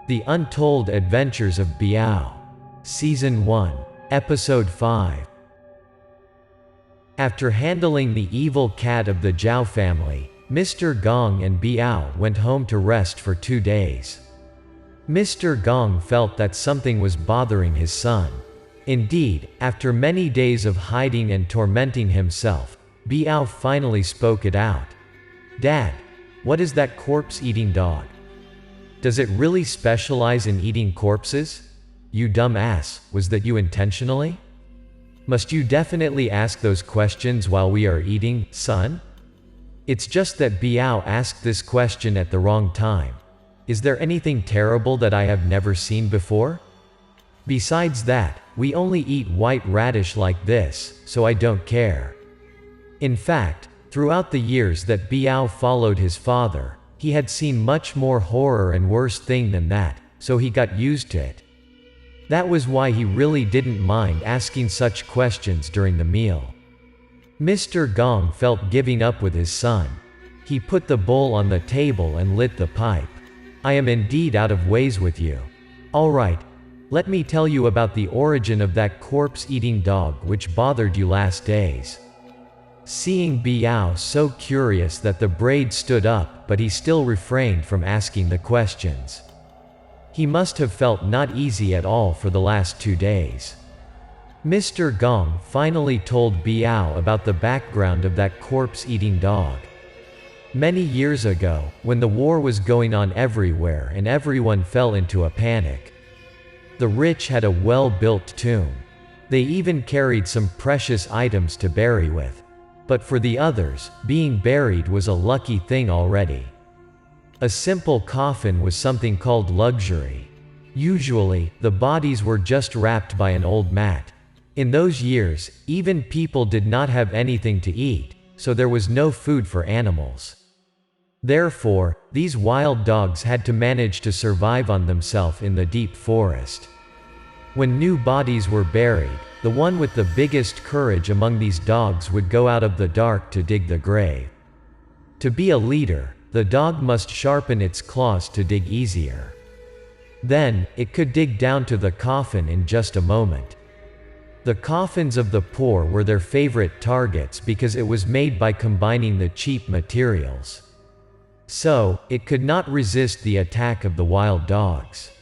The Untold Adventures of Biao. Season 1. Episode 5. After handling the evil cat of the Zhao family, Mr. Gong and Biao went home to rest for 2 days. Mr. Gong felt that something was bothering his son. Indeed, after many days of hiding and tormenting himself, Biao finally spoke it out. "Dad, what is that corpse-eating dog? Does it really specialize in eating corpses? You dumb ass, was that you intentionally? Must you definitely ask those questions while we are eating, son?" It's just that Biao asked this question at the wrong time. Is there anything terrible that I have never seen before? Besides that, we only eat white radish like this, so I don't care. In fact, throughout the years that Biao followed his father, he had seen much more horror and worse thing than that, so he got used to it. That was why he really didn't mind asking such questions during the meal. Mr. Gong felt giving up with his son. He put the bowl on the table and lit the pipe. "I am indeed out of ways with you. All right, let me tell you about the origin of that corpse-eating dog which bothered you last days." Seeing Biao so curious that the braid stood up, but he still refrained from asking the questions. He must have felt not easy at all for the last 2 days. Mr. Gong finally told Biao about the background of that corpse-eating dog. Many years ago, when the war was going on everywhere and everyone fell into a panic, the rich had a well-built tomb. They even carried some precious items to bury with. But for the others, being buried was a lucky thing already. A simple coffin was something called luxury. Usually, the bodies were just wrapped by an old mat. In those years, even people did not have anything to eat, so there was no food for animals. Therefore, these wild dogs had to manage to survive on themselves in the deep forest. When new bodies were buried, the one with the biggest courage among these dogs would go out of the dark to dig the grave. To be a leader, the dog must sharpen its claws to dig easier. Then, it could dig down to the coffin in just a moment. The coffins of the poor were their favorite targets because it was made by combining the cheap materials. So, it could not resist the attack of the wild dogs.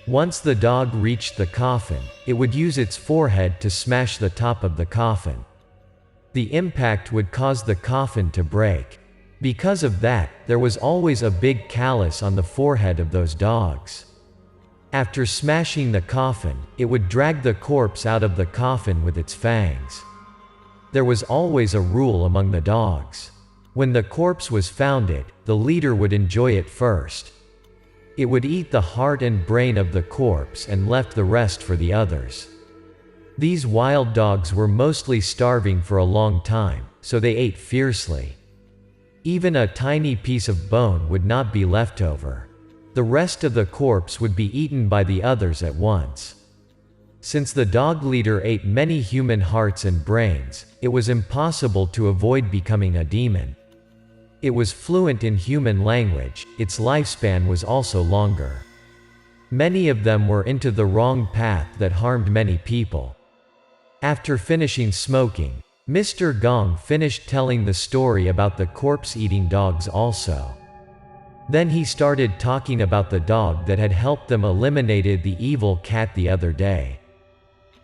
Once the dog reached the coffin, it would use its forehead to smash the top of the coffin. The impact would cause the coffin to break. Because of that, there was always a big callus on the forehead of those dogs. After smashing the coffin, it would drag the corpse out of the coffin with its fangs. There was always a rule among the dogs. When the corpse was founded, the leader would enjoy it first. It would eat the heart and brain of the corpse and left the rest for the others. These wild dogs were mostly starving for a long time, so they ate fiercely. Even a tiny piece of bone would not be left over. The rest of the corpse would be eaten by the others at once. Since the dog leader ate many human hearts and brains, it was impossible to avoid becoming a demon. It was fluent in human language, its lifespan was also longer. Many of them were into the wrong path that harmed many people. After finishing smoking, Mr. Gong finished telling the story about the corpse-eating dogs also. Then he started talking about the dog that had helped them eliminated the evil cat the other day.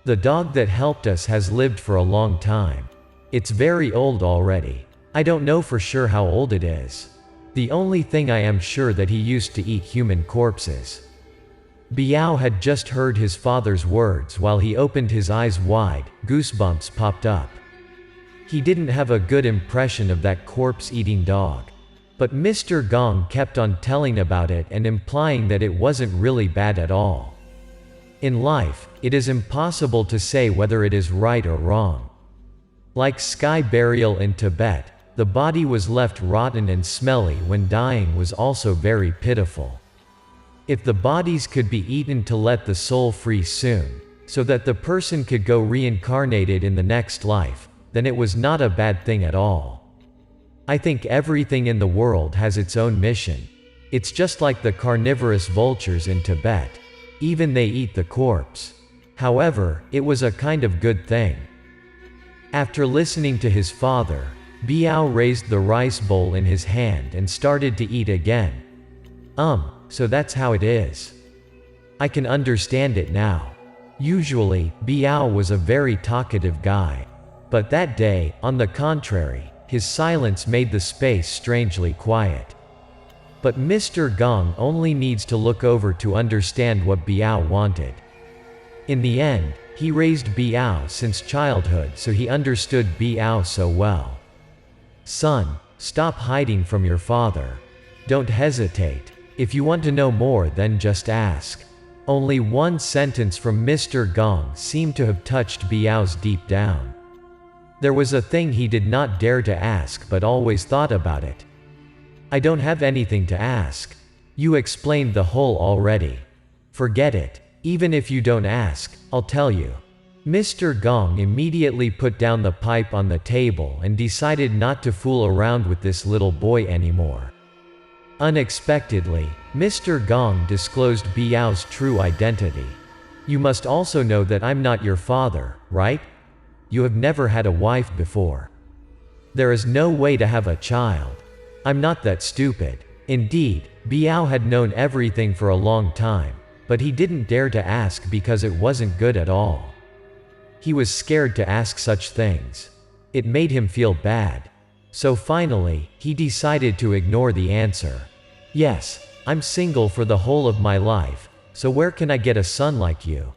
The dog that helped us has lived for a long time. It's very old already. I don't know for sure how old it is. The only thing I am sure that he used to eat human corpses. Biao had just heard his father's words while he opened his eyes wide, goosebumps popped up. He didn't have a good impression of that corpse-eating dog. But Mr. Gong kept on telling about it and implying that it wasn't really bad at all. In life, it is impossible to say whether it is right or wrong. Like sky burial in Tibet, the body was left rotten and smelly when dying was also very pitiful. If the bodies could be eaten to let the soul free soon, so that the person could go reincarnated in the next life, then it was not a bad thing at all. I think everything in the world has its own mission. It's just like the carnivorous vultures in Tibet. Even they eat the corpse. However, it was a kind of good thing. After listening to his father, Biao raised the rice bowl in his hand and started to eat again. So that's how it is. I can understand it now. Usually, Biao was a very talkative guy. But that day, on the contrary, his silence made the space strangely quiet. But Mr. Gong only needs to look over to understand what Biao wanted. In the end, he raised Biao since childhood, so he understood Biao so well. Son, stop hiding from your father. Don't hesitate. If you want to know more, then just ask. Only one sentence from Mr. Gong seemed to have touched Biao's deep down. There was a thing he did not dare to ask but always thought about it. I don't have anything to ask. You explained the whole already. Forget it. Even if you don't ask, I'll tell you. Mr. Gong immediately put down the pipe on the table and decided not to fool around with this little boy anymore. Unexpectedly, Mr. Gong disclosed Biao's true identity. You must also know that I'm not your father, right? You have never had a wife before. There is no way to have a child. I'm not that stupid. Indeed, Biao had known everything for a long time, but he didn't dare to ask because it wasn't good at all. He was scared to ask such things. It made him feel bad. So finally, he decided to ignore the answer. Yes, I'm single for the whole of my life, so where can I get a son like you?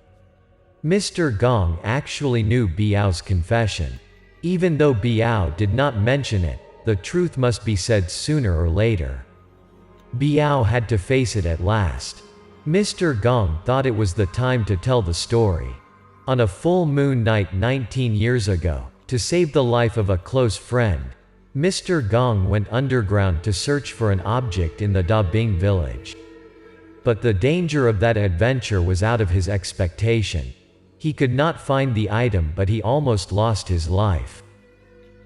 Mr. Gong actually knew Biao's confession. Even though Biao did not mention it, the truth must be said sooner or later. Biao had to face it at last. Mr. Gong thought it was the time to tell the story. On a full moon night 19 years ago, to save the life of a close friend, Mr. Gong went underground to search for an object in the Dabing village. But the danger of that adventure was out of his expectation. He could not find the item, but he almost lost his life.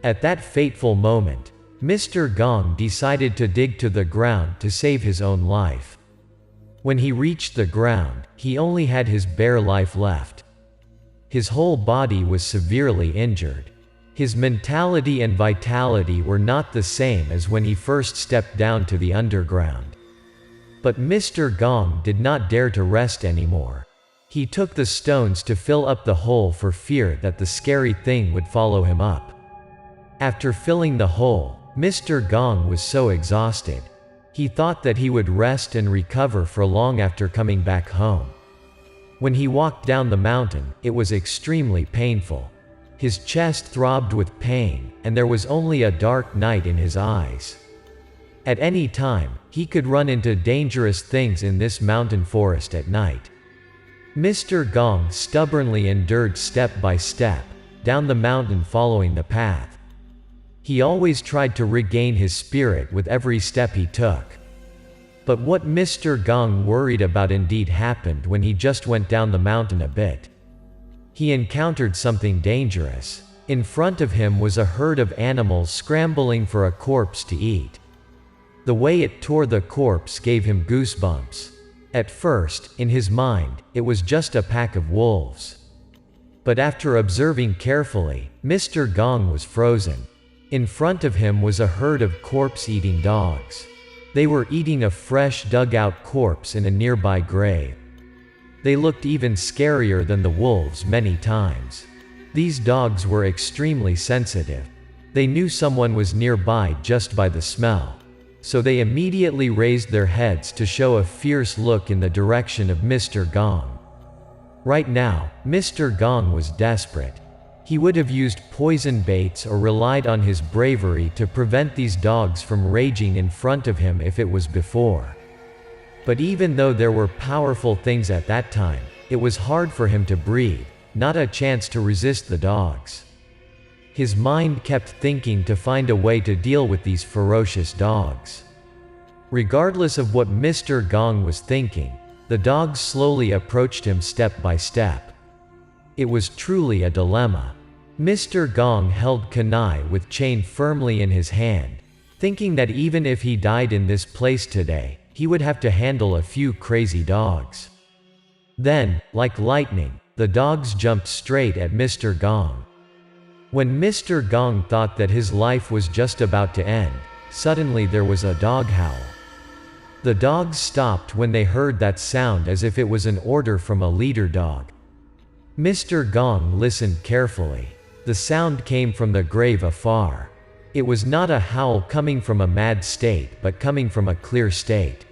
At that fateful moment, Mr. Gong decided to dig to the ground to save his own life. When he reached the ground, he only had his bare life left. His whole body was severely injured. His mentality and vitality were not the same as when he first stepped down to the underground. But Mr. Gong did not dare to rest anymore. He took the stones to fill up the hole for fear that the scary thing would follow him up. After filling the hole, Mr. Gong was so exhausted. He thought that he would rest and recover for long after coming back home. When he walked down the mountain, it was extremely painful. His chest throbbed with pain, and there was only a dark night in his eyes. At any time, he could run into dangerous things in this mountain forest at night. Mr. Gong stubbornly endured step by step, down the mountain following the path. He always tried to regain his spirit with every step he took. But what Mr. Gong worried about indeed happened when he just went down the mountain a bit. He encountered something dangerous. In front of him was a herd of animals scrambling for a corpse to eat. The way it tore the corpse gave him goosebumps. At first, in his mind, it was just a pack of wolves. But after observing carefully, Mr. Gong was frozen. In front of him was a herd of corpse-eating dogs. They were eating a fresh dug-out corpse in a nearby grave. They looked even scarier than the wolves many times. These dogs were extremely sensitive. They knew someone was nearby just by the smell. So they immediately raised their heads to show a fierce look in the direction of Mr. Gong. Right now, Mr. Gong was desperate. He would have used poison baits or relied on his bravery to prevent these dogs from raging in front of him if it was before. But even though there were powerful things at that time, it was hard for him to breathe, not a chance to resist the dogs. His mind kept thinking to find a way to deal with these ferocious dogs. Regardless of what Mr. Gong was thinking, the dogs slowly approached him step by step. It was truly a dilemma. Mr. Gong held kunai with chain firmly in his hand, thinking that even if he died in this place today, he would have to handle a few crazy dogs. Then, like lightning, the dogs jumped straight at Mr. Gong. When Mr. Gong thought that his life was just about to end, suddenly there was a dog howl. The dogs stopped when they heard that sound as if it was an order from a leader dog. Mr. Gong listened carefully. The sound came from the grave afar. It was not a howl coming from a mad state but coming from a clear state.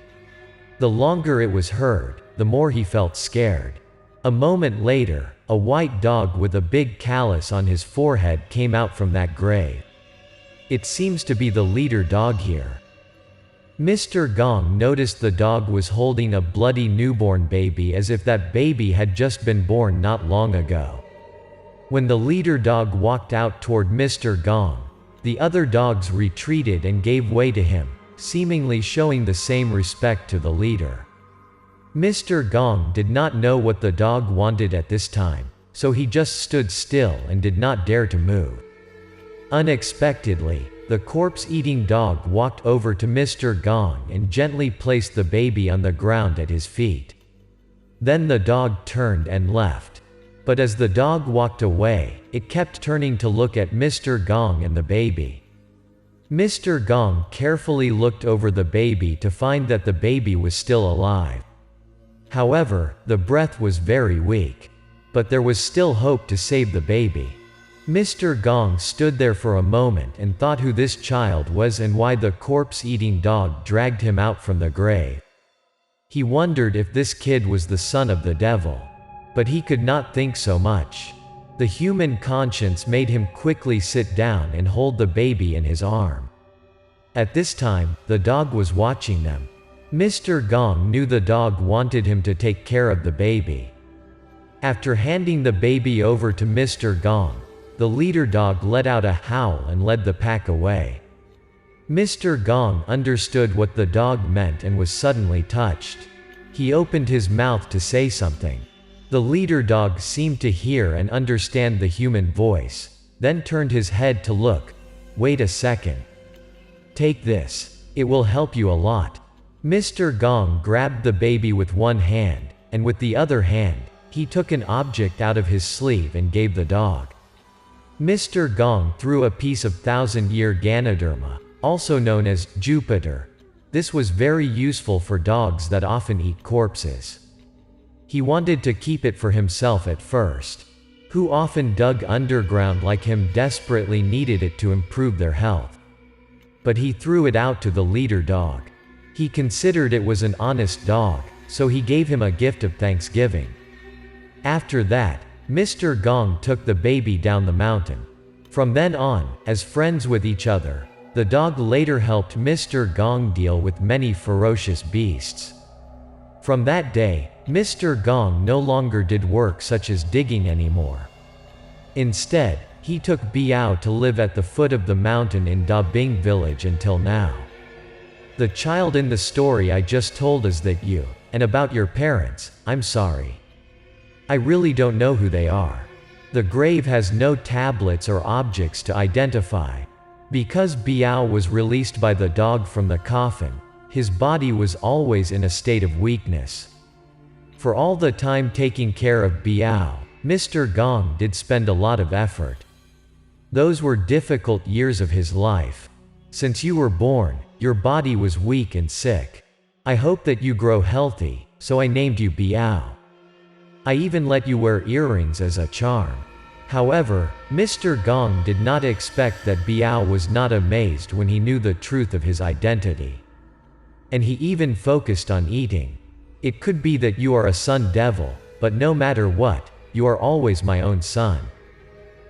The longer it was heard, the more he felt scared. A moment later, a white dog with a big callus on his forehead came out from that grave. It seems to be the leader dog here. Mr. Gong noticed the dog was holding a bloody newborn baby as if that baby had just been born not long ago. When the leader dog walked out toward Mr. Gong, the other dogs retreated and gave way to him, seemingly showing the same respect to the leader. Mr. Gong did not know what the dog wanted at this time, so he just stood still and did not dare to move. Unexpectedly, the corpse-eating dog walked over to Mr. Gong and gently placed the baby on the ground at his feet. Then the dog turned and left. But as the dog walked away, it kept turning to look at Mr. Gong and the baby. Mr. Gong carefully looked over the baby to find that the baby was still alive. However, the breath was very weak. But there was still hope to save the baby. Mr. Gong stood there for a moment and thought who this child was and why the corpse-eating dog dragged him out from the grave. He wondered if this kid was the son of the devil. But he could not think so much. The human conscience made him quickly sit down and hold the baby in his arm. At this time, the dog was watching them. Mr. Gong knew the dog wanted him to take care of the baby. After handing the baby over to Mr. Gong, the leader dog let out a howl and led the pack away. Mr. Gong understood what the dog meant and was suddenly touched. He opened his mouth to say something. The leader dog seemed to hear and understand the human voice, then turned his head to look. Wait a second. Take this. It will help you a lot. Mr. Gong grabbed the baby with one hand, and with the other hand, he took an object out of his sleeve and gave the dog. Mr. Gong threw a piece of 1,000-year Ganoderma, also known as Jupiter. This was very useful for dogs that often eat corpses. He wanted to keep it for himself at first. Who often dug underground like him desperately needed it to improve their health. But he threw it out to the leader dog. He considered it was an honest dog, so he gave him a gift of thanksgiving. After that, Mr. Gong took the baby down the mountain. From then on, as friends with each other, the dog later helped Mr. Gong deal with many ferocious beasts. From that day, Mr. Gong no longer did work such as digging anymore. Instead, he took Biao to live at the foot of the mountain in Dabing village until now. The child in the story I just told is that you, and about your parents, I'm sorry. I really don't know who they are. The grave has no tablets or objects to identify. Because Biao was released by the dog from the coffin, his body was always in a state of weakness. For all the time taking care of Biao, Mr. Gong did spend a lot of effort. Those were difficult years of his life. Since you were born, your body was weak and sick. I hope that you grow healthy, so I named you Biao. I even let you wear earrings as a charm. However, Mr. Gong did not expect that Biao was not amazed when he knew the truth of his identity. And he even focused on eating. It could be that you are a sun devil, but no matter what, you are always my own son.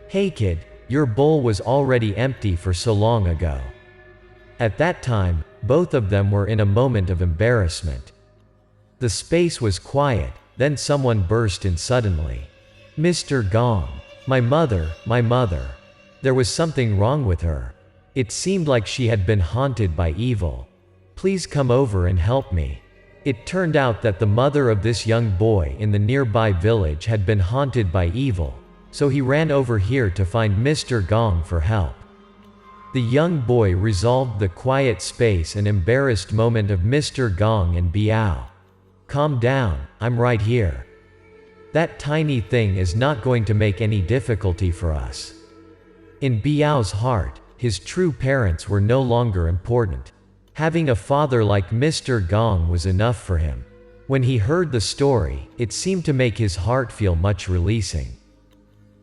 Hey kid, your bowl was already empty for so long ago. At that time, both of them were in a moment of embarrassment. The space was quiet, then someone burst in suddenly. Mr. Gong. My mother. There was something wrong with her. It seemed like she had been haunted by evil. Please come over and help me. It turned out that the mother of this young boy in the nearby village had been haunted by evil, so he ran over here to find Mr. Gong for help. The young boy resolved the quiet space and embarrassed moment of Mr. Gong and Biao. Calm down, I'm right here. That tiny thing is not going to make any difficulty for us. In Biao's heart, his true parents were no longer important. Having a father like Mr. Gong was enough for him. When he heard the story, it seemed to make his heart feel much releasing.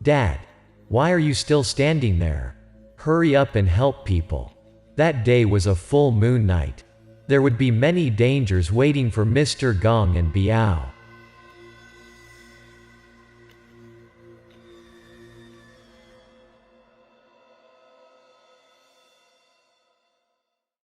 Dad, why are you still standing there? Hurry up and help people. That day was a full moon night. There would be many dangers waiting for Mr. Gong and Biao.